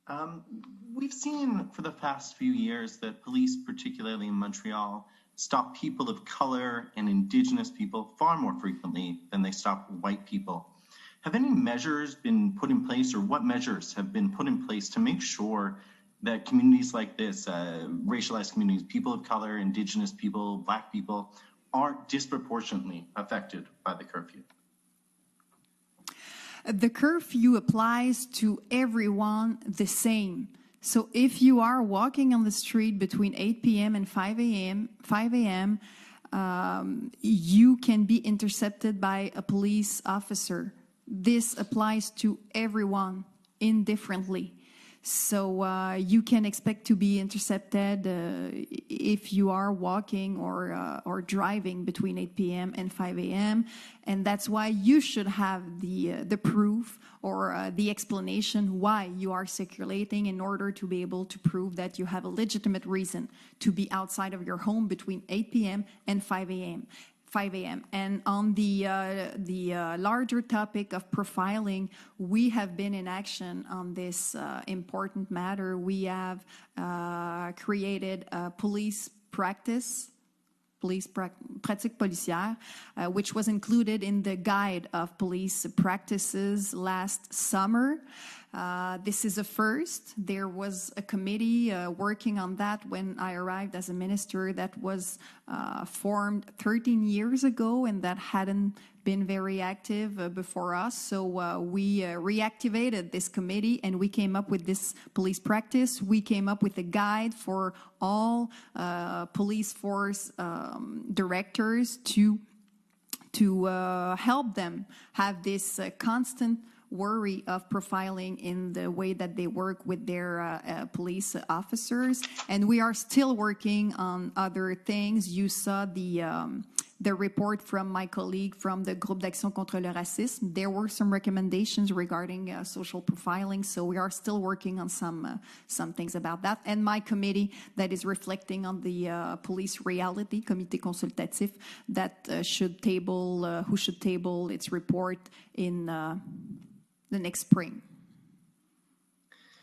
Um, we've seen for the past few years that police, particularly in Montreal, stop people of color and Indigenous people far more frequently than they stop white people. Have any measures been put in place, or what measures have been put in place to make sure that communities like this, racialized communities, people of color, Indigenous people, Black people, aren't disproportionately affected by the curfew? The curfew applies to everyone the same. So if you are walking on the street between 8 p.m. and 5 a.m., you can be intercepted by a police officer. This applies to everyone indifferently. So you can expect to be intercepted if you are walking or driving between 8 p.m. and 5 a.m. And that's why you should have the proof or the explanation why you are circulating in order to be able to prove that you have a legitimate reason to be outside of your home between 8 p.m. and 5 a.m. And on the larger topic of profiling, we have been in action on this important matter. We have created a pratique policière, which was included in the guide of police practices last summer. This is a first. There was a committee working on that when I arrived as a minister that was formed 13 years ago and that hadn't been very active before us. So we reactivated this committee and we came up with this police practice. We came up with a guide for all police force directors to help them have this constant worry of profiling in the way that they work with their police officers. And we are still working on other things. You saw the report from my colleague from the Groupe d'Action contre le Racisme. There were some recommendations regarding social profiling, so we are still working on some things about that. And my committee that is reflecting on the police reality, Comité Consultatif, that should table its report in the next spring.